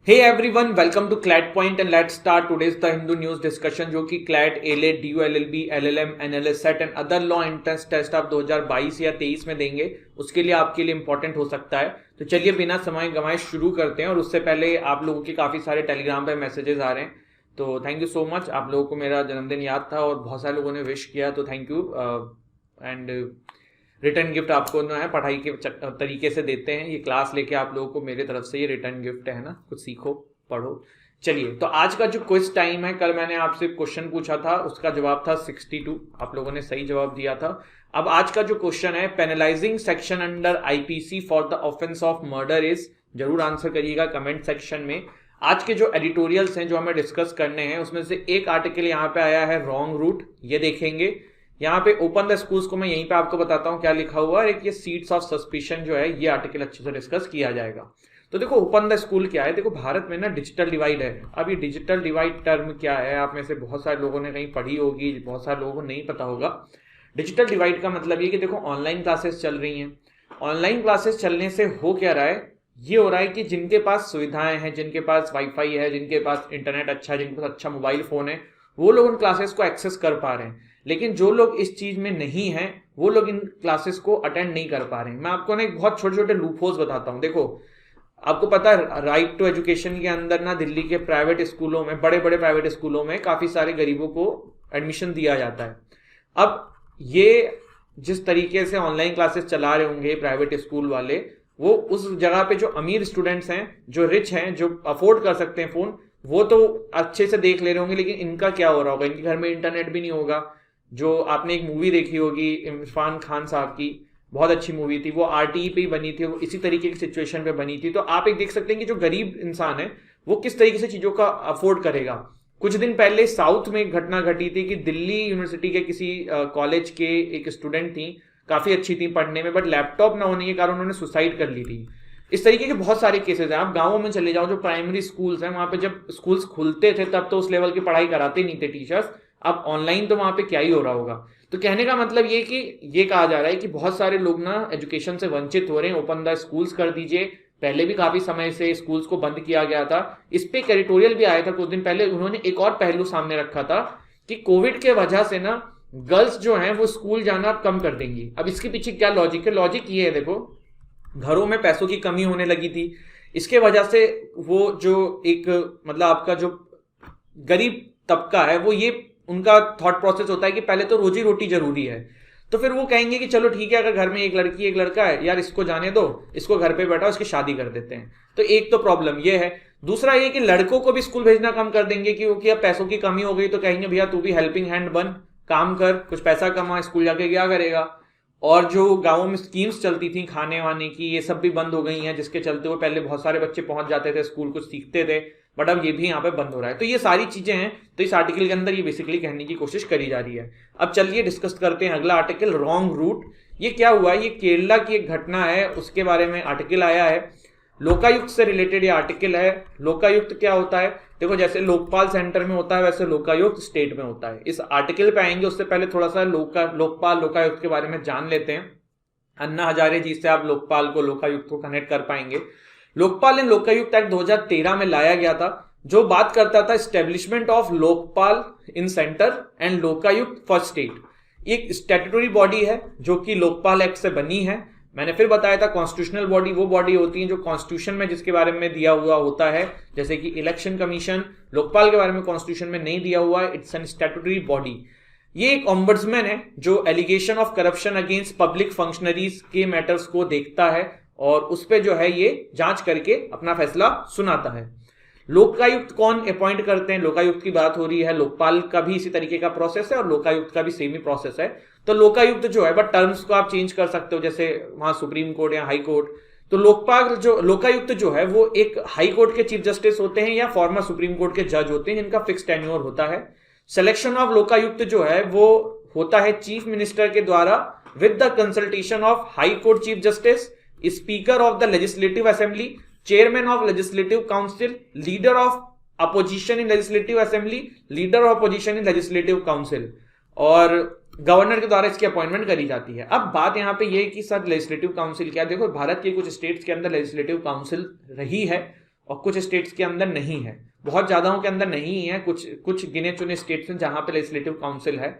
Hey everyone, welcome to CLAT point and let's start today's the Hindu news discussion जो कि CLAT, AILET, DU, LLB, LLM, NLS SET and other law entrance test आप 2022 या 23 में देंगे। उसके लिए आपके लिए इंपॉर्टेंट हो सकता है। तो चलिए बिना समय गंवाए शुरू करते हैं। और उससे पहले आप लोगों के काफी सारे टेलीग्राम पे मैसेजेस आ रहे हैं, तो थैंक यू सो मच। आप लोगों को मेरा जन्मदिन याद था और बहुत सारे लोगों ने विश किया, तो thank you. And return gift आपको ना है पढ़ाई के तरीके से देते हैं। ये क्लास लेके आप लोगों को मेरे तरफ से ये रिटर्न गिफ्ट है ना, कुछ सीखो पढ़ो। चलिए, तो आज का जो क्विज टाइम है, कल मैंने आपसे क्वेश्चन पूछा था, उसका जवाब था 62। आप लोगों ने सही जवाब दिया था। अब आज का जो क्वेश्चन है, penalising section under IPC for the offence of murder is, जरूर आंसर करिएगा कमेंट सेक्शन में। आज के जो एडिटोरियल्स हैं जो हमें डिस्कस करने हैं, उसमें से एक आर्टिकल यहाँ पे आया है रॉन्ग रूट, ये देखेंगे। यहाँ पे ओपन द स्कूल्स को मैं यहीं पे आपको बताता हूँ क्या लिखा हुआ है। एक ये सीड्स ऑफ सस्पिशन जो है, ये आर्टिकल अच्छे से डिस्कस किया जाएगा। तो देखो, ओपन द स्कूल क्या है। देखो, भारत में ना डिजिटल डिवाइड है। अब ये डिजिटल डिवाइड टर्म क्या है, आप में से बहुत सारे लोगों ने कहीं पढ़ी होगी, बहुत सारे लोगों को नहीं पता होगा। डिजिटल डिवाइड का मतलब ये कि देखो, ऑनलाइन क्लासेस चल रही हैं। ऑनलाइन क्लासेस चलने से हो क्या रहा है, ये हो रहा है कि जिनके पास सुविधाएं हैं, जिनके पास वाईफाई है, जिनके पास इंटरनेट अच्छा है, जिनके पास अच्छा मोबाइल फोन है, वो लोग उन क्लासेस को एक्सेस कर पा रहे हैं। लेकिन जो लोग इस चीज में नहीं है, वो लोग इन क्लासेस को अटेंड नहीं कर पा रहे हैं। मैं आपको ना एक बहुत छोटे छोटे लूपहोल्स बताता हूँ। देखो, आपको पता है राइट टू एजुकेशन के अंदर ना दिल्ली के प्राइवेट स्कूलों में, बड़े बड़े प्राइवेट स्कूलों में काफी सारे गरीबों को एडमिशन दिया जाता है। अब ये जिस तरीके से ऑनलाइन क्लासेस चला रहे होंगे प्राइवेट स्कूल वाले, वो उस जगह पे जो अमीर स्टूडेंट्स हैं, जो रिच हैं, जो अफोर्ड कर सकते हैं फोन, वो तो अच्छे से देख ले रहे होंगे। लेकिन इनका क्या हो रहा होगा, इनके घर में इंटरनेट भी नहीं होगा। जो आपने एक मूवी देखी होगी इरफान खान साहब की, बहुत अच्छी मूवी थी, वो आरटीई पे ही बनी थी, वो इसी तरीके की सिचुएशन पे बनी थी। तो आप एक देख सकते हैं कि जो गरीब इंसान है वो किस तरीके से चीजों का अफोर्ड करेगा। कुछ दिन पहले साउथ में एक घटना घटी थी कि दिल्ली यूनिवर्सिटी के किसी कॉलेज के एक स्टूडेंट थी, काफी अच्छी थी पढ़ने में, बट लैपटॉप ना होने के कारण उन्होंने सुसाइड कर ली थी। इस तरीके के बहुत सारे केसेस हैं। आप गांवों में चले जाओ, जो प्राइमरी स्कूल्स हैं, वहां पे जब स्कूल्स खुलते थे तब तो उस लेवल की पढ़ाई कराते नहीं थे टीचर्स। अब ऑनलाइन तो वहां पे क्या ही हो रहा होगा। तो कहने का मतलब ये कि ये कहा जा रहा है कि बहुत सारे लोग ना एजुकेशन से वंचित हो रहे हैं। ओपन द स्कूल्स कर दीजिए। पहले भी काफी समय से स्कूल्स को बंद किया गया था। इस पे एक एडिटोरियल भी आया था कुछ दिन पहले। उन्होंने एक और पहलू सामने रखा था कि कोविड के वजह से ना गर्ल्स जो हैं वो स्कूल जाना कम कर देंगी। अब इसके पीछे क्या लॉजिक है? लॉजिक ये है, देखो, घरों में पैसों की कमी होने लगी थी। इसके वजह से वो जो एक मतलब आपका जो गरीब तबका है, वो ये उनका थॉट प्रोसेस होता है कि पहले तो रोजी रोटी जरूरी है। तो फिर वो कहेंगे कि चलो ठीक है, अगर घर में एक लड़की एक लड़का है, यार इसको जाने दो, इसको घर पे बैठाओ, इसकी शादी कर देते हैं। तो एक तो प्रॉब्लम ये है। दूसरा ये कि लड़कों को भी स्कूल भेजना कम कर देंगे, क्योंकि अब पैसों की कमी हो गई। तो कहेंगे भैया तू भी हेल्पिंग हैंड बन, काम कर, कुछ पैसा कमा, स्कूल जाके क्या करेगा। और जो गांवों में स्कीम्स चलती थी खाने वाने की, ये सब भी बंद हो गई हैं, जिसके चलते हुए पहले बहुत सारे बच्चे पहुंच जाते थे स्कूल, कुछ सीखते थे, बट अब ये भी यहाँ पे बंद हो रहा है। तो ये सारी चीजें हैं। तो इस आर्टिकल के अंदर ये बेसिकली कहने की कोशिश करी जा रही है। अब चलिए डिस्कस करते हैं अगला आर्टिकल, रॉन्ग रूट। ये क्या हुआ? ये केरला की एक घटना है, उसके बारे में आर्टिकल आया है। लोकायुक्त से रिलेटेड ये आर्टिकल है। लोकायुक्त क्या होता है? देखो, जैसे लोकपाल सेंटर में होता है, वैसे लोकायुक्त स्टेट में होता है। इस आर्टिकल पे आएंगे, उससे पहले थोड़ा सा लोकपाल लोकायुक्त के बारे में जान लेते हैं। अन्ना हजारे जी से आप लोकपाल को लोकायुक्त को कनेक्ट कर पाएंगे। लोकपाल एंड लोकायुक्त एक्ट 2013 में लाया गया था, जो बात करता था establishment of Lokpal in centre and Lokayukta for state. एक स्टैट्यूटरी बॉडी है जो कि लोकपाल एक्ट से बनी है। मैंने फिर बताया था कॉन्स्टिट्यूशनल बॉडी वो बॉडी होती है जो कॉन्स्टिट्यूशन में जिसके बारे में दिया हुआ होता है, जैसे कि इलेक्शन कमीशन। लोकपाल के बारे में कॉन्स्टिट्यूशन में नहीं दिया हुआ है, इट्स एन स्टैट्यूटरी बॉडी। ये एक ऑम्बड्समैन है जो allegation of corruption against public functionaries के मैटर्स को देखता है और उस पे जो है ये जांच करके अपना फैसला सुनाता है। लोकायुक्त कौन अपॉइंट करते हैं? लोकायुक्त की बात हो रही है। लोकपाल का भी इसी तरीके का प्रोसेस है और लोकायुक्त का भी सेम ही प्रोसेस है। तो लोकायुक्त जो है, बट टर्म्स को आप चेंज कर सकते हो, जैसे वहां सुप्रीम कोर्ट या हाई कोर्ट। तो लोकायुक्त जो है वो एक हाई कोर्ट के चीफ जस्टिस होते हैं या फॉर्मर सुप्रीम कोर्ट के जज होते हैं, जिनका फिक्स टेन्योर होता है। सिलेक्शन ऑफ लोकायुक्त जो है वो होता है चीफ मिनिस्टर के द्वारा with the consultation of high court chief justice, speaker of the legislative assembly, chairman of legislative council, leader of opposition in legislative assembly, leader of opposition in legislative council, और governor के द्वारा इसकी appointment करी जाती है। अब बात यहां पे ये कि सर लेजिस्लेटिव काउंसिल क्या? देखो, भारत के कुछ स्टेट्स के अंदर लेजिस्लेटिव काउंसिल रही है और कुछ स्टेट्स के अंदर नहीं है, बहुत ज्यादाओं के अंदर नहीं है, कुछ गिने चुने स्टेट्स हैं जहां पे लेजिस्लेटिव काउंसिल है।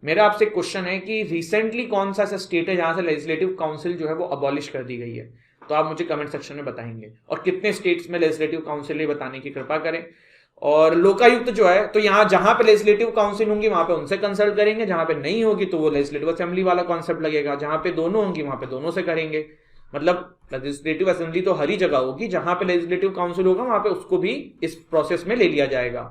मेरा आपसे क्वेश्चन है कि रिसेंटली कौन सा ऐसा स्टेट है जहां से लेजिस्लेटिव काउंसिल जो है वो अबॉलिश कर दी गई है, तो आप मुझे कमेंट सेक्शन में बताएंगे, और कितने स्टेट्स में लेजिस्लेटिव काउंसिल है बताने की कृपा करें। और लोकायुक्त जो है तो यहाँ जहां पे लेजिस्लेटिव काउंसिल होंगी वहां पे उनसे कंसल्ट करेंगे, जहां पे नहीं होगी तो वो लेजिस्लेटिव असेंबली वाला कॉन्सेप्ट लगेगा, जहां पे दोनों होंगी वहां पे दोनों से करेंगे। मतलब लेजिस्लेटिव असेंबली तो हर ही जगह होगी, जहां पे लेजिस्लेटिव काउंसिल होगा वहां पे उसको भी इस प्रोसेस में ले लिया जाएगा।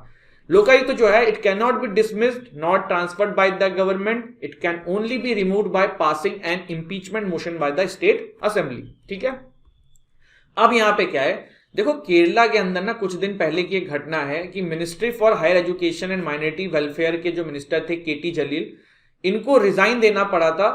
लोकायुक्त जो है it can not be dismissed not transferred by the government, it can only be removed by passing an impeachment motion by the state assembly. ठीक है, अब यहां पे क्या है, देखो केरला के अंदर ना कुछ दिन पहले की एक घटना है कि ministry for higher education and minority welfare के जो मिनिस्टर थे केटी जलील, इनको रिजाइन देना पड़ा था।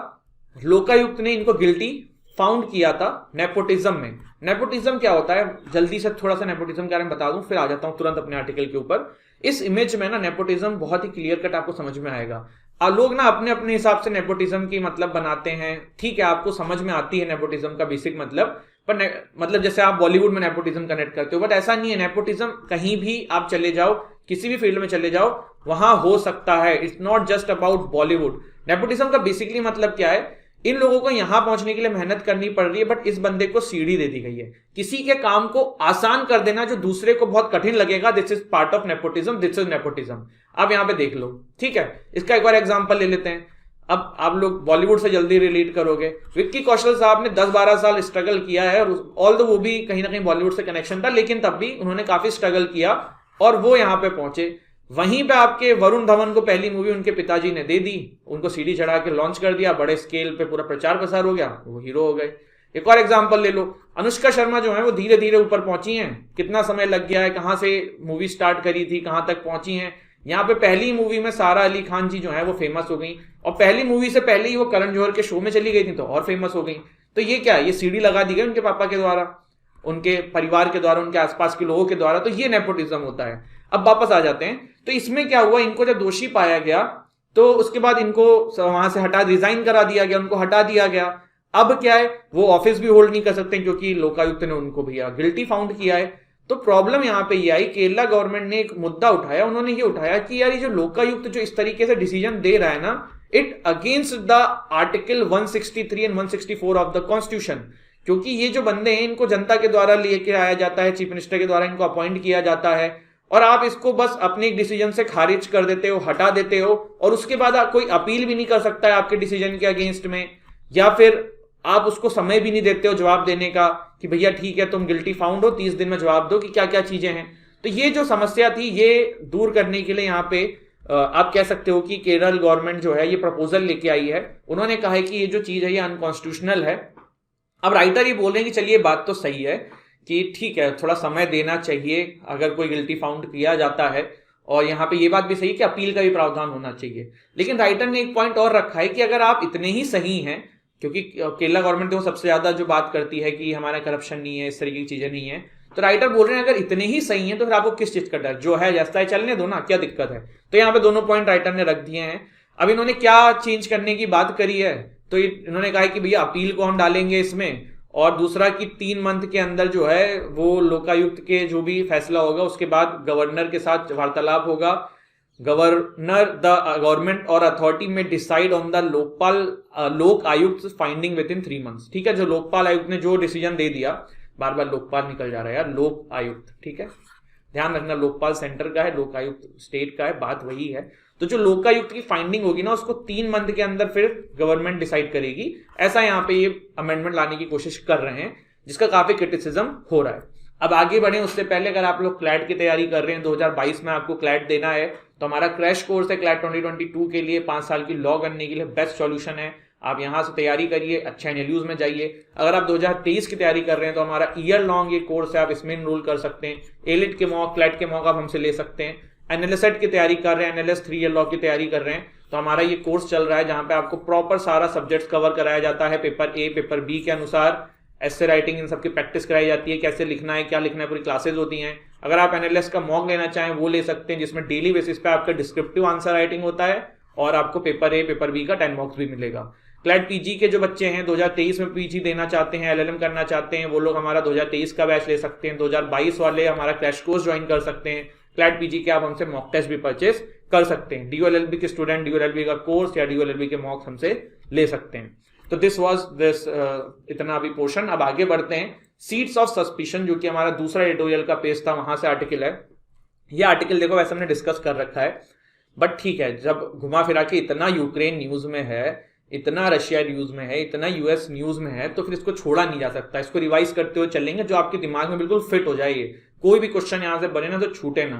लोकायुक्त ने इनको गिल्टी फाउंड किया था नेपोटिज्म में। नेपोटिज्म क्या होता है, जल्दी से थोड़ा सा नेपोटिज्म के बारे में बता दूं, फिर आ जाता हूं तुरंत अपने आर्टिकल के ऊपर। इस इमेज में ना नेपोटिज्म बहुत ही क्लियर कट आपको समझ में आएगा। लोग ना अपने अपने हिसाब से नेपोटिज्म की मतलब बनाते हैं, ठीक है, आपको समझ में आती है नेपोटिज्म का बेसिक मतलब, पर मतलब जैसे आप बॉलीवुड में नेपोटिज्म कनेक्ट करते हो, बट ऐसा नहीं है। नेपोटिज्म कहीं भी आप चले जाओ, किसी भी फील्ड में चले जाओ, वहां हो सकता है। It's not just about Bollywood. Nepotism का बेसिकली मतलब क्या है, इन लोगों को यहां पहुंचने के लिए मेहनत करनी पड़ रही है, बट इस बंदे को सीढ़ी दे दी गई है। किसी के काम को आसान कर देना जो दूसरे को बहुत कठिन लगेगा, this is part of nepotism, this is nepotism. आप यहां पे देख लो, ठीक है। इसका एक और एग्जांपल ले लेते हैं। अब आप लोग बॉलीवुड से जल्दी रिलेट करोगे। विक्की कौशल साहब ने 10-12 साल स्ट्रगल किया है, और ऑल दो वो भी कहीं ना कहीं बॉलीवुड से कनेक्शन था, लेकिन तब भी उन्होंने काफी स्ट्रगल किया और वो यहां पे पहुंचे। वहीं पे आपके वरुण धवन को पहली मूवी उनके पिताजी ने दे दी, उनको सीढ़ी चढ़ा के लॉन्च कर दिया, बड़े स्केल पे पूरा प्रचार प्रसार हो गया, वो हीरो हो गए। एक और एग्जांपल ले लो, अनुष्का शर्मा जो है वो धीरे धीरे ऊपर पहुंची हैं। कितना समय लग गया है, कहां से मूवी स्टार्ट करी थी, कहां तक पहुंची हैं। यहाँ पे पहली मूवी में सारा अली खान जी जो है वो फेमस हो गई, और पहली मूवी से पहले ही वो करण जौहर के शो में चली गई थी तो और फेमस हो गई। तो ये क्या है, ये सीढ़ी लगा दी गई उनके पापा के द्वारा, उनके परिवार के द्वारा, उनके आसपास के लोगों के द्वारा। तो ये नेपोटिज्म होता है। अब वापस आ जाते हैं, तो इसमें क्या हुआ, इनको जब दोषी पाया गया तो उसके बाद इनको वहां से रिजाइन करा दिया गया, उनको हटा दिया गया। अब क्या है, वो ऑफिस भी होल्ड नहीं कर सकते क्योंकि लोकायुक्त ने उनको भैया गिल्टी फाउंड किया है। तो प्रॉब्लम यहां पे ये आई, केरला गवर्नमेंट ने एक मुद्दा उठाया, उन्होंने ये उठाया कि यार ये जो लोकायुक्त जो इस तरीके से डिसीजन दे रहा है ना, it against the article 163 and 164 of the constitution. क्योंकि ये जो बंदे हैं इनको जनता के द्वारा लेके आया जाता है, चीफ मिनिस्टर के द्वारा इनको अपॉइंट किया जाता है, और आप इसको बस अपने एक डिसीजन से खारिज कर देते हो, हटा देते हो, और उसके बाद कोई अपील भी नहीं कर सकता है आपके डिसीजन के अगेंस्ट में, या फिर आप उसको समय भी नहीं देते हो जवाब देने का कि भैया ठीक है तुम गिल्टी फाउंड हो, 30 दिन में जवाब दो कि क्या क्या चीजें हैं। तो ये जो समस्या थी ये दूर करने के लिए यहाँ पे आप कह सकते हो कि केरल गवर्नमेंट जो है ये प्रपोजल लेके आई है। उन्होंने कहा है कि ये जो चीज है ये अनकॉन्स्टिट्यूशनल है। अब राइटर ये बोल रहे हैं कि चलिए बात तो सही है कि ठीक है थोड़ा समय देना चाहिए अगर कोई गिल्टी फाउंड किया जाता है, और यहाँ पे ये बात भी सही है कि अपील का भी प्रावधान होना चाहिए। लेकिन राइटर ने एक पॉइंट और रखा है कि अगर आप इतने ही सही हैं, क्योंकि केरला गवर्नमेंट तो सबसे ज्यादा जो बात करती है कि हमारा करप्शन नहीं है, इस तरीके की चीजें नहीं है, तो राइटर बोल रहे हैं अगर इतने ही सही हैं तो फिर आपको किस चीज का डर, जो है जैसा है चलने दो ना, क्या दिक्कत है। तो यहाँ पे दोनों पॉइंट राइटर ने रख दिए हैं। अब इन्होंने क्या चेंज करने की बात करी है, तो इन्होंने कहा है कि भैया अपील को हम डालेंगे इसमें, और दूसरा कि 3 मंथ के अंदर जो है वो लोकायुक्त के जो भी फैसला होगा उसके बाद गवर्नर के साथ वार्तालाप होगा। गवर्नर द गवर्नमेंट और अथॉरिटी में डिसाइड ऑन द लोक आयुक्त फाइंडिंग विद इन 3 मंथ्स। ठीक है, जो लोकपाल आयुक्त ने जो डिसीजन दे दिया, बार बार लोकपाल निकल जा रहा है यार, लोक आयुक्त, ठीक है ध्यान रखना, लोकपाल सेंटर का है, लोक आयुक्त स्टेट का है, बात वही है। तो जो लोकायुक्त की फाइंडिंग होगी ना उसको 3 मंथ के अंदर फिर गवर्नमेंट डिसाइड करेगी। ऐसा यहाँ पे ये अमेंडमेंट लाने की कोशिश कर रहे हैं, जिसका काफी क्रिटिसिज्म हो रहा है। अब आगे बढ़े उससे पहले अगर आप लोग क्लैट की तैयारी कर रहे हैं, 2022 में आपको क्लैट देना है, तो हमारा क्रैश कोर्स है क्लैट 2022 के लिए 5 साल की लॉ करने के लिए बेस्ट सॉल्यूशन है। आप यहां से तैयारी करिए, अच्छा एनएलयूज में जाइए। अगर आप 2023 की तैयारी कर रहे हैं तो हमारा ईयर लॉन्ग ये कोर्स है, आप इसमें इनरोल कर सकते हैं। एलिट के मॉक, क्लैट के मॉक आप हमसे ले सकते हैं। एनएलएसएट की तैयारी कर रहे हैं, एनएलएस 3 ईयर लॉ की तैयारी कर रहे हैं, तो हमारा ये कोर्स चल रहा है जहां पे आपको प्रॉपर सारा सब्जेक्ट्स कवर कराया जाता है। पेपर ए, पेपर बी के अनुसार एस्से राइटिंग इन सबकी प्रैक्टिस कराई जाती है, कैसे लिखना है, क्या लिखना है, पूरी क्लासेज होती हैं। अगर आप एनएलएस का मॉक लेना चाहें वो ले सकते हैं, जिसमें डेली बेसिस पे आपका डिस्क्रिप्टिव आंसर राइटिंग होता है, और आपको पेपर ए, पेपर बी का 10 मॉक्स भी मिलेगा। क्लैट पीजी के जो बच्चे हैं 2023 में पीजी देना चाहते हैं, एलएलएम करना चाहते हैं, वो लोग हमारा 2023 का बैच ले सकते हैं। 2022 वाले हमारा क्रैश कोर्स ज्वाइन कर सकते हैं। क्लैट पीजी के आप हमसे मॉक टेस्ट भी परचेस कर सकते हैं। डीयूएलएलबी के स्टूडेंट डीयूएलएलबी का कोर्स या डीयूएलएलबी के मॉक हमसे ले सकते हैं। तो दिस इतना अभी पोर्शन। अब आगे बढ़ते हैं। सीड्स ऑफ सस्पिशन, जो कि हमारा दूसरा एडिटोरियल का पेज था, वहां से आर्टिकल है। ये आर्टिकल देखो वैसे हमने डिस्कस कर रखा है, बट ठीक है, जब घुमा फिरा के इतना यूक्रेन न्यूज में है, इतना रशिया न्यूज में है, इतना यूएस न्यूज में है, तो फिर इसको छोड़ा नहीं जा सकता। इसको रिवाइज करते हुए चलेंगे, जो आपके दिमाग में बिल्कुल फिट हो जाए। कोई भी क्वेश्चन यहां से बने ना तो छूटे ना।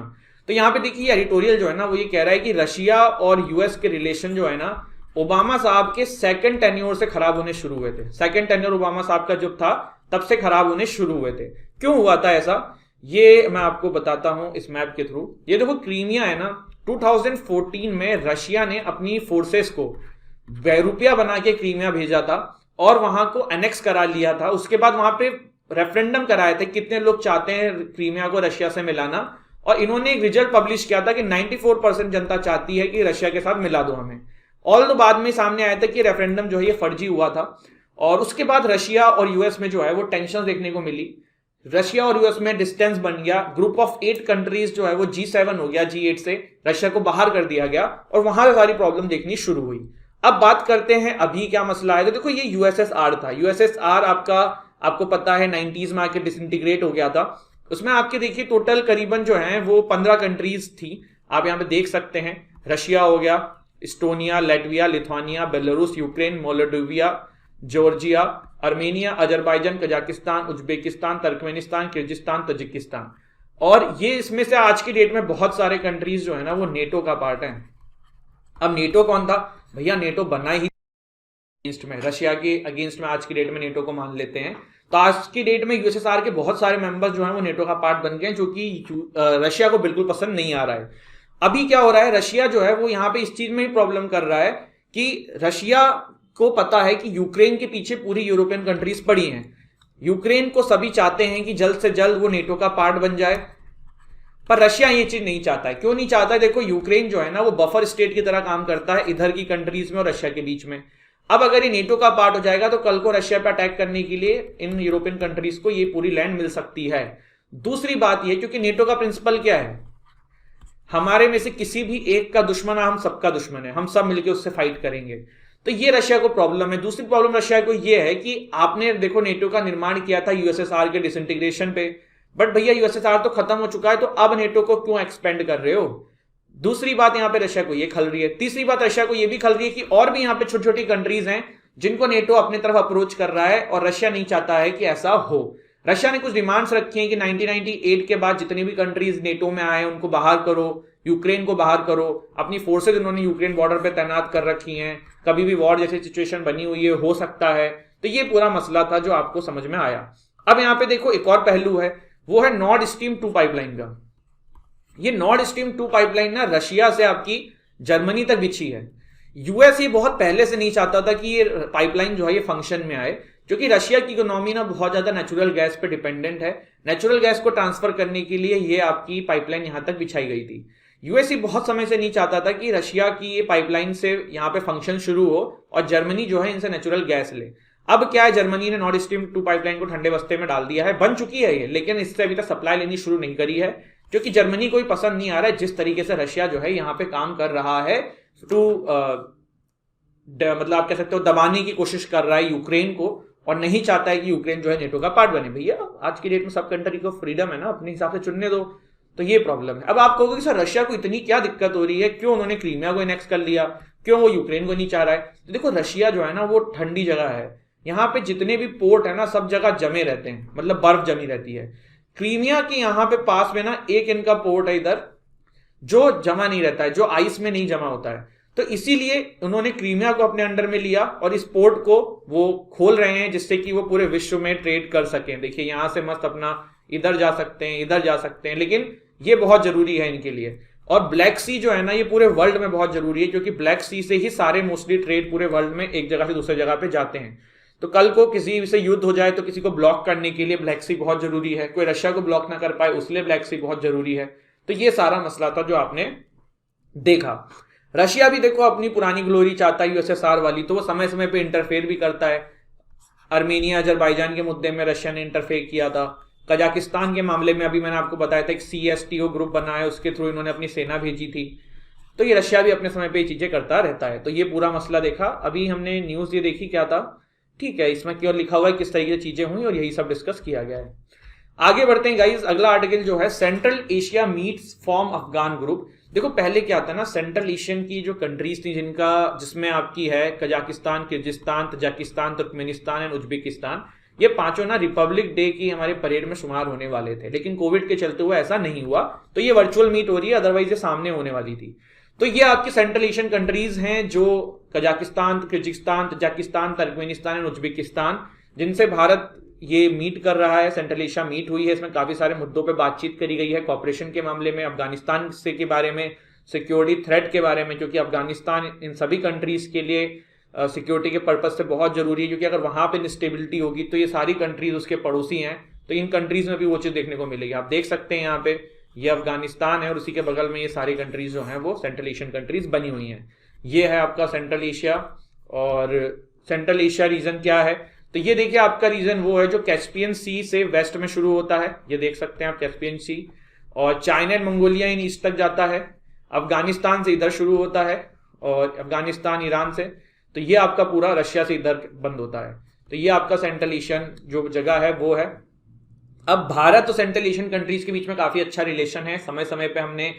तो यहाँ पे देखिए एडिटोरियल जो है ना वो ये कह रहा है कि रशिया और यूएस के रिलेशन जो है ना ओबामा साहब के सेकंड टेन्योर से खराब होने शुरू हुए थे। सेकंड टेन्योर ओबामा साहब का जब था तब से खराब होने शुरू हुए थे। क्यों हुआ था ऐसा, ये मैं आपको बताता हूं इस मैप के थ्रू। ये देखो क्रीमिया है ना, 2014 में रशिया ने अपनी फोर्सेस को रुपया बना के क्रीमिया भेजा था और वहां को एनेक्स करा लिया था। उसके बाद वहां पे रेफरेंडम कराए थे कितने लोग चाहते हैं क्रीमिया को रशिया से मिलाना, और इन्होंने एक रिजल्ट पब्लिश किया था कि 94% जनता चाहती है कि रशिया के साथ मिला दो हमें। ऑल तो बाद में सामने आया था कि रेफरेंडम जो है ये फर्जी हुआ था। और उसके बाद रशिया और यूएस में जो है वो टेंशन देखने को मिली। रशिया और यूएस में डिस्टेंस बन गया। ग्रुप ऑफ 8 कंट्रीज जो है वो G7 हो गया, G8 से रशिया को बाहर कर दिया गया और वहां से सारी प्रॉब्लम देखनी शुरू हुई। अब बात करते हैं अभी क्या मसला है। तो देखो ये यूएसएसआर था। यूएसएसआर आपको पता है 90s में आके डिसइंटीग्रेट हो गया था। उसमें आपके देखिए टोटल करीबन जो है वो 15 कंट्रीज थी। आप यहाँ पे देख सकते हैं, रशिया हो गया, Estonia, Latvia, Lithuania, Belarus, Ukraine, Moldova, Georgia, Armenia, Azerbaijan, Kazakhstan, Uzbekistan, Turkmenistan, Kyrgyzstan, Tajikistan. और ये इसमें से आज की डेट में बहुत सारे कंट्रीज जो है ना वो नेटो का पार्ट है। अब नेटो कौन था भैया, नेटो बना ही अगेंस्ट में, रशिया के अगेंस्ट में आज की डेट में नेटो को मान लेते हैं। तो आज की डेट में यूएसएसआर के बहुत सारे मेंबर्स जो हैं वो नेटो का पार्ट बन गए, जो कि रशिया को बिल्कुल पसंद नहीं आ रहा है। अभी क्या हो रहा है, रशिया जो है वो यहाँ पे इस चीज में ही प्रॉब्लम कर रहा है कि रशिया को पता है कि यूक्रेन के पीछे पूरी यूरोपियन कंट्रीज पड़ी हैं। यूक्रेन को सभी चाहते हैं कि जल्द से जल्द वो नेटो का पार्ट बन जाए, पर रशिया ये चीज नहीं चाहता है। क्यों नहीं चाहता है, देखो यूक्रेन जो है ना वो बफर स्टेट की तरह काम करता है इधर की कंट्रीज में और रशिया के बीच में। अब अगर ये नेटो का पार्ट हो जाएगा तो कल को रशिया पे अटैक करने के लिए इन यूरोपियन कंट्रीज को ये पूरी लैंड मिल सकती है। दूसरी बात ये, क्योंकि नेटो का प्रिंसिपल क्या है, हमारे में से किसी भी एक का दुश्मन है, हम सबका दुश्मन है, हम सब मिलकर उससे फाइट करेंगे। तो ये रशिया को प्रॉब्लम है। दूसरी प्रॉब्लम रशिया को ये है कि आपने देखो नेटो का निर्माण किया था यूएसएसआर के डिसइंटीग्रेशन पे, बट भैया यूएसएसआर तो खत्म हो चुका है, तो अब नेटो को क्यों एक्सपेंड कर रहे हो। दूसरी बात यहां पे रशिया को ये खल रही है। तीसरी बात रशिया को ये भी खल रही है कि और भी यहां पे छोटी छोटी कंट्रीज हैं जिनको नेटो अपनी तरफ अप्रोच कर रहा है और रशिया नहीं चाहता है कि ऐसा हो। रशिया ने कुछ डिमांड्स रखी हैं कि 1998 के बाद जितनी भी कंट्रीज नेटो में आए उनको बाहर करो, यूक्रेन को बाहर करो। अपनी फोर्सेज उन्होंने यूक्रेन बॉर्डर पे तैनात कर रखी हैं, कभी भी वॉर जैसी सिचुएशन बनी हुई है, हो सकता है। तो ये पूरा मसला था जो आपको समझ में आया। अब यहाँ पे देखो एक और पहलू है, वो है नॉर्ड स्ट्रीम 2 पाइपलाइन का। ये नॉर्ड स्ट्रीम 2 पाइपलाइन ना रशिया से आपकी जर्मनी तक बिछी है। यूएस ये बहुत पहले से नहीं चाहता था कि ये पाइपलाइन जो है ये फंक्शन में आए, क्योंकि रशिया की इकोनॉमी ना बहुत ज्यादा नेचुरल गैस पे डिपेंडेंट है। नेचुरल गैस को ट्रांसफर करने के लिए ये आपकी पाइपलाइन यहां तक बिछाई गई थी। यूएस बहुत समय से नहीं चाहता था कि रशिया की ये पाइपलाइन से यहाँ पे फंक्शन शुरू हो और जर्मनी जो है इनसे नेचुरल गैस ले। अब क्या है, जर्मनी ने नॉर्ड स्ट्रीम 2 पाइपलाइन को ठंडे बस्ते में डाल दिया है, बन चुकी है ये, लेकिन इससे अभी तक सप्लाई लेनी शुरू नहीं करी है, क्योंकि जर्मनी को भी पसंद नहीं आ रहा है जिस तरीके से रशिया जो है यहाँ पे काम कर रहा है मतलब आप कह सकते हो दबाने की कोशिश कर रहा है यूक्रेन को, और नहीं चाहता है कि यूक्रेन जो है नेटो का पार्ट बने। भैया आज की डेट में सब कंट्री को फ्रीडम है ना, अपने हिसाब से चुनने दो। तो ये प्रॉब्लम है। अब आप कहोगे कि सर रशिया को इतनी क्या दिक्कत हो रही है, क्यों उन्होंने क्रीमिया को एनेक्स कर लिया, क्यों वो यूक्रेन को नहीं चाह रहा है। तो देखो रशिया जो है ना वो ठंडी जगह है, यहाँ पे जितने भी पोर्ट है ना सब जगह जमे रहते हैं, मतलब बर्फ जमी रहती है। क्रीमिया के यहाँ पे पास में ना एक इनका पोर्ट है इधर जो जमा नहीं रहता है, जो आइस में नहीं जमा होता है। तो इसीलिए उन्होंने क्रीमिया को अपने अंडर में लिया और इस पोर्ट को वो खोल रहे हैं जिससे कि वो पूरे विश्व में ट्रेड कर सकें। देखिए यहां से मस्त अपना इधर जा सकते हैं, इधर जा सकते हैं, लेकिन ये बहुत जरूरी है इनके लिए। और ब्लैक सी जो है ना ये पूरे वर्ल्ड में बहुत जरूरी है, क्योंकि ब्लैक सी से ही सारे मोस्टली ट्रेड पूरे वर्ल्ड में एक जगह से दूसरे जगह पे जाते हैं। तो कल को किसी से युद्ध हो जाए तो किसी को ब्लॉक करने के लिए ब्लैक सी बहुत जरूरी है, कोई रशिया को ब्लॉक ना कर पाए उसलिए ब्लैक सी बहुत जरूरी है। तो ये सारा मसला था जो आपने देखा। रशिया भी देखो अपनी पुरानी ग्लोरी चाहता है यूएसएसआर वाली, तो वो समय समय पे इंटरफेयर भी करता है। अर्मेनिया अजरबैजान के मुद्दे में रशिया ने इंटरफेयर किया था। कजाकिस्तान के मामले में अभी मैंने आपको बताया था एक CSTO ग्रुप बना है, उसके थ्रू इन्होंने अपनी सेना भेजी थी। तो ये रशिया भी अपने समय पे ये चीजें करता रहता है। तो ये पूरा मसला देखा। अभी हमने न्यूज ये देखी क्या था, ठीक है, इसमें क्यों लिखा हुआ है किस तरीके से चीजें हुई और यही सब डिस्कस किया गया है। आगे बढ़ते हैं गाइस, अगला आर्टिकल जो है central Asia meets form Afghan group. देखो पहले क्या था ना, सेंट्रल एशियन की जो कंट्रीज थी जिसमें आपकी है Kazakhstan, Kyrgyzstan, Tajikistan, Turkmenistan and Uzbekistan, ये पांचों ना रिपब्लिक डे की हमारे परेड में शुमार होने वाले थे, लेकिन कोविड के चलते हुए ऐसा नहीं हुआ। तो ये वर्चुअल मीट हो रही है, अदरवाइज ये सामने होने वाली थी। तो ये आपकी सेंट्रल एशियन कंट्रीज हैं जो Kazakhstan, Kyrgyzstan, Tajikistan, Turkmenistan and Uzbekistan, जिनसे भारत ये मीट कर रहा है। सेंट्रल एशिया मीट हुई है, इसमें काफी सारे मुद्दों पे बातचीत करी गई है, कॉपरेशन के मामले में, अफगानिस्तान से के बारे में, सिक्योरिटी थ्रेट के बारे में, क्योंकि अफगानिस्तान इन सभी कंट्रीज के लिए सिक्योरिटी के पर्पज से बहुत जरूरी है, क्योंकि अगर वहां पे इंस्टेबिलिटी होगी तो ये सारी कंट्रीज उसके पड़ोसी हैं, तो इन कंट्रीज में भी वो चीज देखने को मिलेगी। आप देख सकते हैं यहाँ पे ये अफगानिस्तान है और उसी के बगल में ये सारी कंट्रीज जो हैं वो सेंट्रल एशियन कंट्रीज बनी हुई हैं। ये है आपका सेंट्रल एशिया। और सेंट्रल एशिया रीजन क्या है, तो ये देखिए आपका रीजन वो है जो कैस्पियन सी से वेस्ट में शुरू होता है, ये देख सकते हैं आप कैस्पियन सी, और China and Mongolia in east तक जाता है, अफगानिस्तान से इधर शुरू होता है और अफगानिस्तान ईरान से, तो ये आपका पूरा रशिया से इधर बंद होता है। तो ये आपका सेंट्रल एशियन जो जगह है वो है। अब भारत और सेंट्रल एशियन कंट्रीज के बीच में काफी अच्छा रिलेशन है, समय समय पे हमने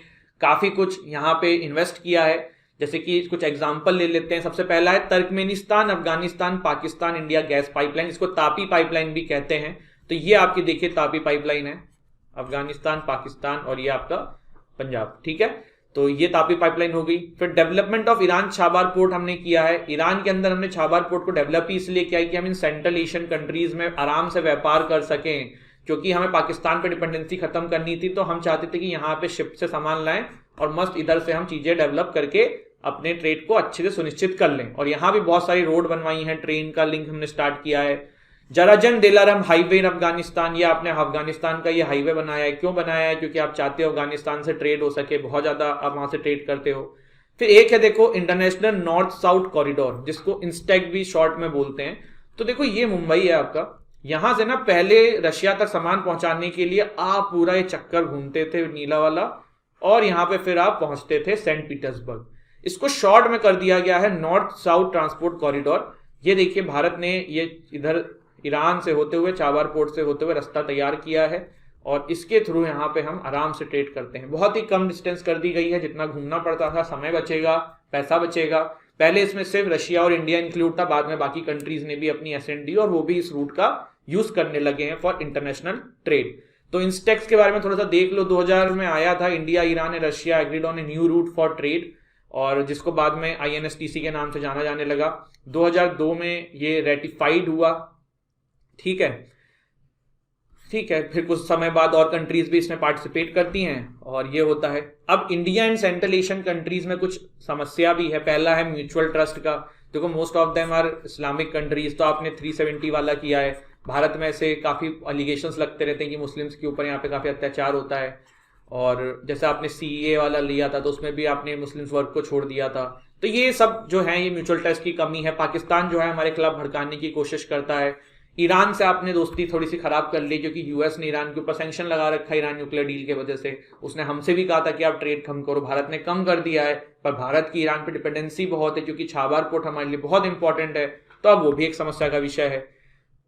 काफी कुछ यहाँ पे इन्वेस्ट किया है। जैसे कि कुछ एग्जांपल ले लेते हैं। सबसे पहला है Turkmenistan, Afghanistan, Pakistan, India gas pipeline, इसको तापी पाइपलाइन भी कहते हैं। तो ये आपकी देखिए तापी पाइपलाइन है, अफगानिस्तान, पाकिस्तान और ये आपका पंजाब, ठीक है। तो ये तापी पाइपलाइन हो गई। फिर development of Iran Chabahar port हमने किया है। ईरान के अंदर हमने छाबार पोर्ट को डेवलप ही इसलिए किया है कि हम इन सेंट्रल एशियन कंट्रीज में आराम से व्यापार कर सकें, क्योंकि हमें पाकिस्तान पे डिपेंडेंसी खत्म करनी थी। तो हम चाहते थे कि यहाँ पे शिप से सामान लाएं और मस्त इधर से हम चीजें डेवलप करके अपने ट्रेड को अच्छे से सुनिश्चित कर लें। और यहाँ भी बहुत सारी रोड बनवाई हैं, ट्रेन का लिंक हमने स्टार्ट किया है। जराजन दिलारम हाईवे इन अफगानिस्तान, ये आपने अफगानिस्तान का ये हाईवे बनाया है। क्यों बनाया है? क्योंकि आप चाहते हो अफगानिस्तान से ट्रेड हो सके, बहुत ज्यादा आप वहां से ट्रेड करते हो। फिर एक है देखो इंटरनेशनल नॉर्थ साउथ कॉरिडोर, जिसको इंस्टेक भी शॉर्ट में बोलते हैं। तो देखो ये मुंबई है आपका, यहां से ना पहले रशिया तक सामान पहुंचाने के लिए आप पूरा ये चक्कर घूमते थे नीला वाला, और यहां पे फिर आप पहुंचते थे सेंट पीटर्सबर्ग। इसको शॉर्ट में कर दिया गया है नॉर्थ साउथ ट्रांसपोर्ट कॉरिडोर। ये देखिए भारत ने ये इधर ईरान से होते हुए, चाबार पोर्ट से होते हुए रास्ता तैयार किया है और इसके थ्रू यहाँ पे हम आराम से ट्रेड करते हैं। बहुत ही कम डिस्टेंस कर दी गई है, जितना घूमना पड़ता था, समय बचेगा, पैसा बचेगा। पहले इसमें सिर्फ रशिया और इंडिया इंक्लूड था, बाद में बाकी कंट्रीज ने भी अपनी एसेंट दी और वो भी इस रूट का यूज करने लगे हैं फॉर इंटरनेशनल ट्रेड। तो इंस्टेक्स के बारे में थोड़ा सा देख लो। 2000 में आया था, India, Iran and Russia agreed on a new root for trade, और जिसको बाद में INSTC के नाम से जाना जाने लगा। 2002 में ये रेटिफाइड हुआ, ठीक है, ठीक है। फिर कुछ समय बाद और कंट्रीज भी इसमें पार्टिसिपेट करती हैं और ये होता है। अब India and central Asian countries में कुछ समस्या भी है। पहला है म्यूचुअल ट्रस्ट का। देखो most of them are Islamic countries, तो आपने 370 वाला किया है। भारत में ऐसे काफी एलिगेशंस लगते रहते हैं कि मुस्लिम्स के ऊपर यहाँ पे काफी अत्याचार होता है, और जैसे आपने CEA वाला लिया था तो उसमें भी आपने मुस्लिम्स वर्ग को छोड़ दिया था। तो ये सब जो है ये म्यूचुअल ट्रस्ट की कमी है। पाकिस्तान जो है हमारे खिलाफ भड़काने की कोशिश करता है। ईरान से आपने दोस्ती थोड़ी सी खराब कर ली, क्योंकि US ने ईरान के ऊपर सैंक्शन लगा रखा है ईरान न्यूक्लियर डील के वजह से। उसने हमसे भी कहा था कि आप ट्रेड कम करो, भारत ने कम कर दिया है, पर भारत की ईरान पे डिपेंडेंसी बहुत है, क्योंकि छाबार पोर्ट हमारे लिए बहुत इंपॉर्टेंट है। तो अब वो भी एक समस्या का विषय है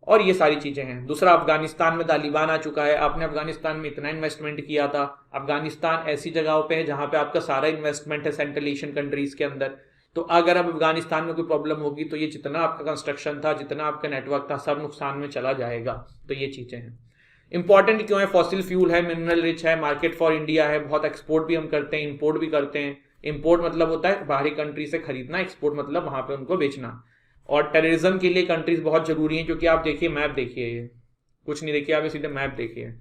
और ये सारी चीजें हैं। दूसरा, अफगानिस्तान में तालिबान आ चुका है। आपने अफगानिस्तान में इतना इन्वेस्टमेंट किया था। अफगानिस्तान ऐसी जगहों पे है जहां पे आपका सारा इन्वेस्टमेंट है सेंट्रल एशियन कंट्रीज के अंदर। तो अगर अब अफगानिस्तान में कोई प्रॉब्लम होगी तो ये जितना आपका कंस्ट्रक्शन था, जितना आपका नेटवर्क था, सब नुकसान में चला जाएगा। तो ये चीजें हैं। इंपॉर्टेंट क्यों है? फॉसिल फ्यूल है, मिनरल रिच है, मार्केट फॉर इंडिया है, बहुत एक्सपोर्ट भी हम करते हैं, इंपोर्ट भी करते हैं। इंपोर्ट मतलब होता है बाहरी कंट्री से खरीदना, एक्सपोर्ट मतलब वहां पे उनको बेचना। और टेररिज्म के लिए कंट्रीज बहुत जरूरी हैं, क्योंकि आप देखिए मैप देखिए, ये कुछ नहीं देखिए, आप सीधे मैप देखिए,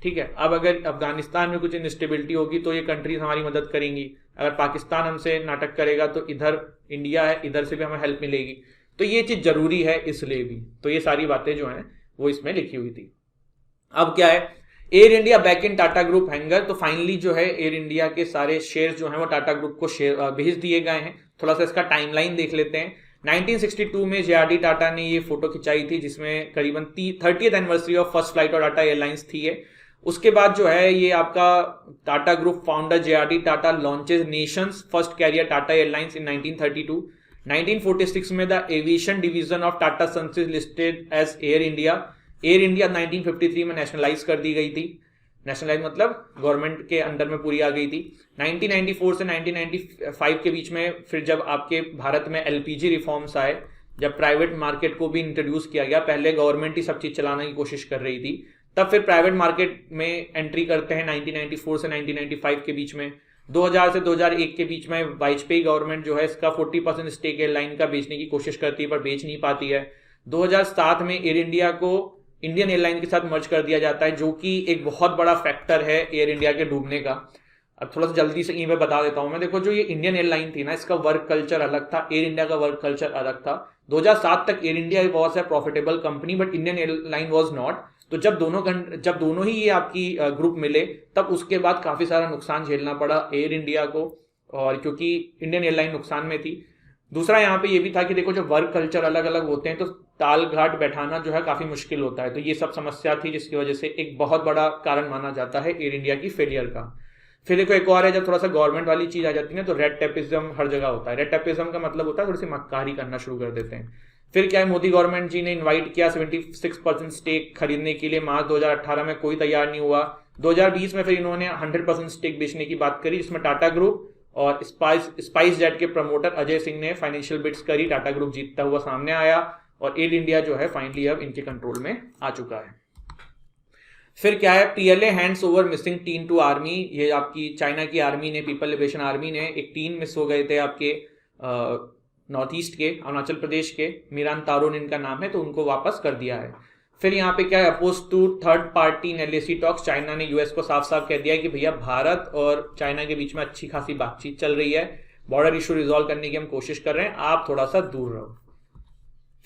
ठीक है। अब अगर अफगानिस्तान में कुछ इंस्टेबिलिटी होगी तो ये कंट्रीज हमारी मदद करेंगी। अगर पाकिस्तान हमसे नाटक करेगा तो इधर इंडिया है, इधर से भी हमें हेल्प मिलेगी। तो ये चीज जरूरी है इसलिए भी। तो ये सारी बातें जो हैं वो इसमें लिखी हुई थी। अब क्या है, air India back in Tata group hanger. तो फाइनली जो है एयर इंडिया के सारे शेयर जो हैं वो टाटा ग्रुप को शेयर भेज दिए गए हैं। थोड़ा सा इसका टाइमलाइन देख लेते हैं। 1962 में जे.आर.डी. टाटा ने ये फोटो खिंचाई थी जिसमें करीबन 30th anniversary of first flight और टाटा एयरलाइंस थी ये। उसके बाद जो है ये आपका Tata group founder JRD. Tata launches nation's first carrier Tata airlines in 1932। 1946 में the aviation division of Tata sons is listed as Air India. Air India 1953 में नेशनलाइज कर दी गई थी। नेशनलाइज मतलब गवर्नमेंट के अंडर में पूरी आ गई थी। 1994 से 1995 के बीच में फिर जब आपके भारत में एलपीजी रिफॉर्म्स आए, जब प्राइवेट मार्केट को भी इंट्रोड्यूस किया गया, पहले गवर्नमेंट ही सब चीज चलाने की कोशिश कर रही थी, तब फिर प्राइवेट मार्केट में एंट्री करते हैं 1994 से 1995 के बीच में। 2000 से 2001 के बीच में वाजपेयी गवर्नमेंट जो है इसका 40% स्टेक एयरलाइन का बेचने की कोशिश करती है पर बेच नहीं पाती है। 2007 में एयर इंडिया को इंडियन एयरलाइन के साथ मर्ज कर दिया जाता है, जो कि एक बहुत बड़ा फैक्टर है एयर इंडिया के डूबने का। अब थोड़ा सा जल्दी से ये मैं बता देता हूं मैं। देखो जो ये इंडियन एयरलाइन थी ना, इसका वर्क कल्चर अलग था, एयर इंडिया का वर्क कल्चर अलग था। 2007 तक air India was a profitable company but Indian airline was not. तो जब दोनों ही ये आपकी ग्रुप मिले तब उसके बाद काफी सारा नुकसान झेलना पड़ा एयर इंडिया को, और क्योंकि इंडियन एयरलाइन नुकसान में थी। दूसरा यहाँ पे ये भी था कि देखो जब वर्क कल्चर अलग अलग होते हैं तो ताल घाट बैठाना जो है काफी मुश्किल होता है। तो ये सब समस्या थी जिसकी वजह से एक बहुत बड़ा कारण माना जाता है एयर इंडिया की फेलियर का। फिर देखो एक और है, जब थोड़ा सा गवर्नमेंट वाली चीज आ जाती है ना तो रेड टेपिज्म हर जगह होता है। रेड टेपिज्म का मतलब होता है थोड़ी सी मक्कारी करना शुरू कर देते हैं। फिर क्या है, मोदी गवर्नमेंट जी ने इन्वाइट किया 76% स्टेक खरीदने के लिए, मार्च 2018 में कोई तैयार नहीं हुआ। 2020 में फिर इन्होंने 100% स्टेक बेचने की बात करी, जिसमें टाटा ग्रुप और स्पाइस जेट के प्रमोटर अजय सिंह ने फाइनेंशियल बिड्स करी। टाटा ग्रुप जीतता हुआ सामने आया और एयर इंडिया जो है फाइनली अब इनके कंट्रोल में आ चुका है। फिर क्या है, PLA hands over missing team to army. ये आपकी चाइना की आर्मी ने, पीपल लिबरेशन आर्मी ने, एक टीम मिस हो गए थे आपके नॉर्थ ईस्ट के, अरुणाचल प्रदेश के, मीरान तारोन इनका नाम है, तो उनको वापस कर दिया है। फिर यहाँ पे क्या है, oppose to third party in LAC talks, China ने यूएस को साफ साफ कह दिया है कि भैया भारत और चाइना के बीच में अच्छी खासी बातचीत चल रही है, बॉर्डर इशू रिजॉल्व करने की हम कोशिश कर रहे हैं, आप थोड़ा सा दूर रहो।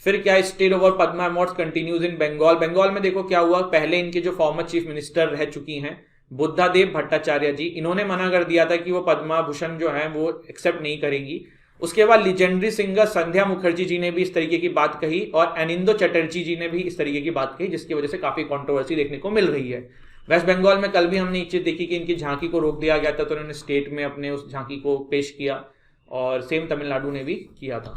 फिर क्या है, state over Padma awards continues in Bengal. Bengal में देखो क्या हुआ, पहले इनके जो फॉर्मर चीफ मिनिस्टर रह चुकी हैं बुद्धादेव भट्टाचार्य जी, इन्होंने मना कर दिया था कि वो पद्मा भूषण जो है वो एक्सेप्ट नहीं करेंगी। उसके बाद लीजेंडरी सिंगर संध्या मुखर्जी जी ने भी इस तरीके की बात कही और अनिंदो चटर्जी जी ने भी इस तरीके की बात कही, जिसकी वजह से काफी कंट्रोवर्सी देखने को मिल रही है। वेस्ट बंगाल में कल भी हमने एक चीज देखी कि इनकी झांकी को रोक दिया गया था, तो उन्होंने स्टेट में अपने उस झांकी को पेश किया, और सेम तमिलनाडु ने भी किया था।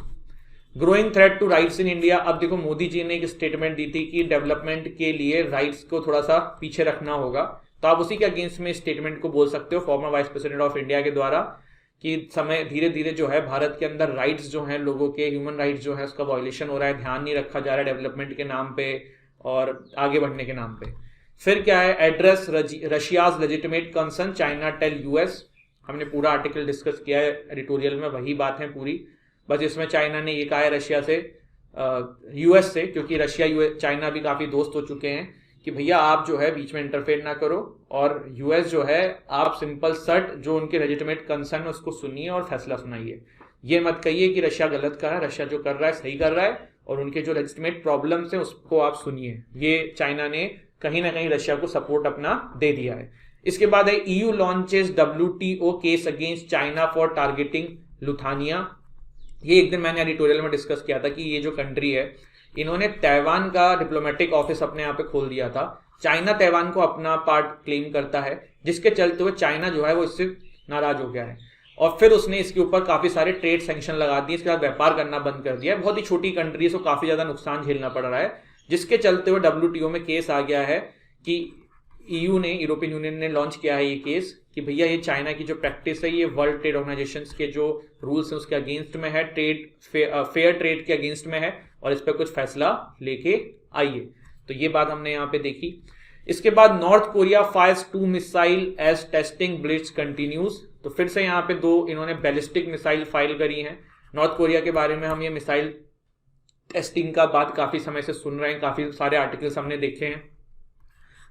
Growing threat to rights in India. अब देखो मोदी जी ने एक स्टेटमेंट दी थी कि डेवलपमेंट के लिए राइट्स को थोड़ा सा पीछे रखना होगा, तो आप उसी के अगेंस्ट में स्टेटमेंट को बोल सकते हो farmer vice president of India के द्वारा, कि समय धीरे धीरे जो है भारत के अंदर राइट्स जो हैं लोगों के, ह्यूमन राइट्स जो है उसका वायलेशन हो रहा है, ध्यान नहीं रखा जा रहा है डेवलपमेंट के नाम पे और आगे बढ़ने के नाम पे। फिर क्या है, address Russia's legitimate concern China tell US. हमने पूरा आर्टिकल डिस्कस किया है एडिटोरियल में, वही बात है पूरी, बस इसमें चाइना ने ये कहा है रशिया से, यूएस से, क्योंकि रशिया चाइना भी काफी दोस्त हो चुके हैं, कि भैया आप जो है बीच में इंटरफेयर ना करो, और यूएस जो है आप सिंपल सर्ट जो उनके लेजिटिमेट कंसर्न है उसको सुनिए और फैसला सुनाइए। ये मत कहिए कि रशिया गलत कर रहा है, रशिया जो कर रहा है सही कर रहा है, और उनके जो लेजिटिमेट प्रॉब्लम्स हैं उसको आप सुनिए। ये चाइना ने कहीं ना कहीं रशिया को सपोर्ट अपना दे दिया है। इसके बाद है EU launches WTO case against China for targeting Lithuania. ये एक दिन मैंने एडिटोरियल में डिस्कस किया था कि ये जो कंट्री है इन्होंने ताइवान का डिप्लोमेटिक ऑफिस अपने यहाँ पे खोल दिया था। चाइना ताइवान को अपना पार्ट क्लेम करता है, जिसके चलते हुए चाइना जो है वो इससे नाराज हो गया है, और फिर उसने इसके ऊपर काफी सारे ट्रेड सैंक्शन लगा दिए, इसके बाद व्यापार करना बंद कर दिया। बहुत ही छोटी कंट्री है, सो काफी ज्यादा नुकसान झेलना पड़ रहा है, जिसके चलते हुए WTO में केस आ गया है कि EU ने, यूरोपियन यूनियन ने लॉन्च किया है ये केस कि भैया ये चाइना की जो प्रैक्टिस है ये वर्ल्ड ट्रेड ऑर्गेनाइजेशन के जो रूल्स हैं उसके अगेंस्ट में है, फेयर ट्रेड के अगेंस्ट में है, और इस पर कुछ फैसला लेके आइए। तो ये बात हमने यहाँ पे देखी। इसके बाद North Korea fires 2 missile as testing blitz continues. तो फिर से यहाँ पे 2 इन्होंने बैलिस्टिक मिसाइल फाइल करी हैं। नॉर्थ कोरिया के बारे में हम ये मिसाइल टेस्टिंग का बात काफी समय से सुन रहे हैं, काफी सारे आर्टिकल्स हमने देखे हैं।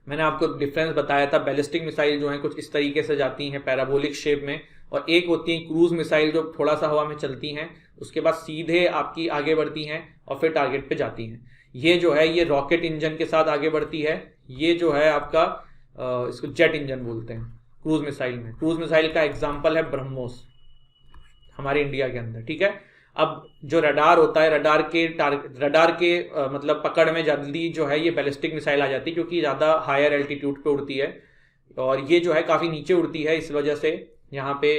मैंने आपको डिफरेंस बताया था, बैलिस्टिक मिसाइल जो है कुछ इस तरीके से जाती हैं पैराबोलिक शेप में, और एक होती है क्रूज मिसाइल जो थोड़ा सा हवा में चलती हैं, उसके बाद सीधे आपकी आगे बढ़ती हैं और फिर टारगेट पे जाती हैं। ये जो है ये रॉकेट इंजन के साथ आगे बढ़ती है। ये जो है आपका इसको जेट इंजन बोलते हैं क्रूज मिसाइल में। क्रूज मिसाइल का एग्जाम्पल है ब्रह्मोस हमारे इंडिया के अंदर, ठीक है। अब जो रडार होता है, रडार के मतलब पकड़ में जल्दी जो है ये बैलिस्टिक मिसाइल आ जाती है, क्योंकि ज़्यादा हायर एल्टीट्यूड पे उड़ती है और ये जो है काफ़ी नीचे उड़ती है, इस वजह से यहाँ पे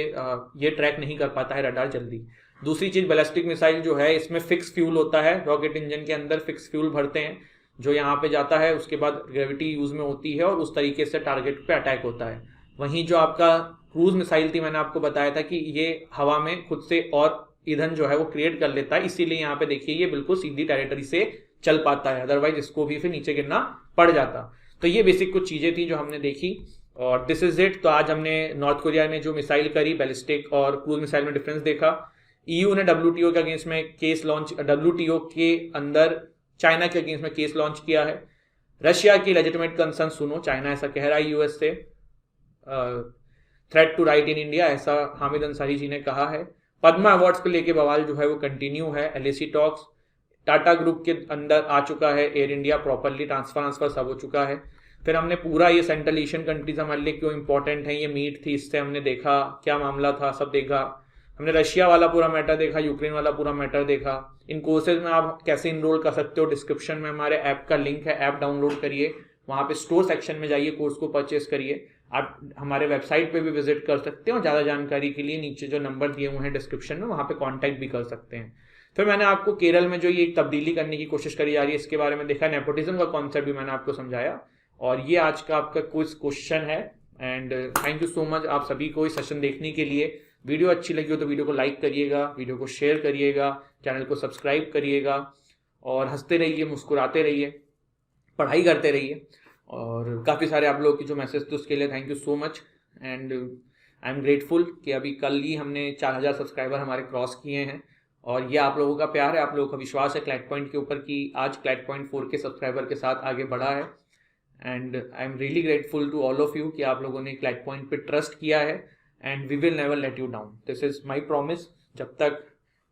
ये ट्रैक नहीं कर पाता है रडार जल्दी। दूसरी चीज़, बैलिस्टिक मिसाइल जो है इसमें फिक्स फ्यूल होता है, रॉकेट इंजन के अंदर फिक्स फ्यूल भरते हैं जो यहाँ पे जाता है, उसके बाद ग्रेविटी यूज में होती है और उस तरीके से टारगेट पे अटैक होता है। वहीं जो आपका क्रूज मिसाइल थी, मैंने आपको बताया था कि ये हवा में खुद से और ईंधन जो है वो क्रिएट कर लेता है, इसीलिए यहाँ पे देखिए ये बिल्कुल सीधी टेरिटरी से चल पाता है, अदरवाइज इसको भी फिर नीचे गिरना पड़ जाता। तो ये बेसिक कुछ चीजें थी जो हमने देखी और दिस इज इट। तो आज हमने नॉर्थ कोरिया ने जो मिसाइल करी, बैलिस्टिक और क्रूज मिसाइल में डिफरेंस देखा। ईयू ने डब्ल्यूटीओ के अगेंस्ट में केस लॉन्च, डब्ल्यूटीओ के अंदर चाइना के अगेंस्ट में केस लॉन्च किया है। रशिया की लेजिटिमेट कंसर्न सुनो, चाइना ऐसा कह रहा है यूएस से, threat to right in India, ऐसा हामिद अंसारी जी ने कहा है। पद्मा अवार्ड्स को लेके बवाल जो है वो कंटिन्यू है। एलएसी टॉक्स टाटा ग्रुप के अंदर आ चुका है, एयर इंडिया प्रॉपरली ट्रांसफर सब हो चुका है। फिर हमने पूरा ये सेंट्रल एशियन कंट्रीज हमारे लिए क्यों इंपॉर्टेंट है, ये मीट थी, इससे हमने देखा क्या मामला था, सब देखा हमने। रशिया वाला पूरा मैटर देखा, यूक्रेन वाला पूरा मैटर देखा। इन कोर्सेज में आप कैसे इनरोल कर सकते हो, डिस्क्रिप्शन में हमारे ऐप का लिंक है, ऐप डाउनलोड करिए, वहाँ पे स्टोर सेक्शन में जाइए, कोर्स को परचेस करिए। आप हमारे वेबसाइट पे भी विजिट कर सकते हैं और ज़्यादा जानकारी के लिए नीचे जो नंबर दिए हुए हैं डिस्क्रिप्शन में, वहाँ पे कांटेक्ट भी कर सकते हैं। फिर मैंने आपको केरल में जो ये तब्दीली करने की कोशिश करी जा रही है इसके बारे में देखा, नेपोटिज्म का कॉन्सेप्ट भी मैंने आपको समझाया और ये आज का आपका कुछ क्वेश्चन है। And thank you so much आप सभी को इस सेशन देखने के लिए। वीडियो अच्छी लगी हो तो वीडियो को लाइक करिएगा, वीडियो को शेयर करिएगा, चैनल को सब्सक्राइब करिएगा और हंसते रहिए, मुस्कुराते रहिए, पढ़ाई करते रहिए। और काफ़ी सारे आप लोगों की जो मैसेज थे उसके लिए thank you so much and I am grateful कि अभी कल ही हमने 4000 सब्सक्राइबर हमारे क्रॉस किए हैं और ये आप लोगों का प्यार है, आप लोगों का विश्वास है क्लैट पॉइंट के ऊपर कि आज क्लैट पॉइंट 4 के सब्सक्राइबर के साथ आगे बढ़ा है। And I am really grateful to all of you कि आप लोगों ने क्लैट पॉइंट पे ट्रस्ट किया है and we will never let you down, this is my promise. जब तक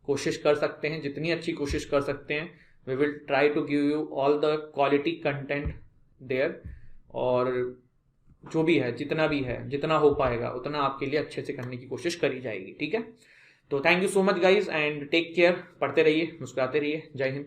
कोशिश कर सकते हैं, जितनी अच्छी कोशिश कर सकते हैं, we will try to give you all the quality content there और जो भी है, जितना भी है, जितना हो पाएगा उतना आपके लिए अच्छे से करने की कोशिश करी जाएगी, ठीक है। तो thank you so much guys and take care, पढ़ते रहिए, मुस्कुराते रहिए, जय हिंद।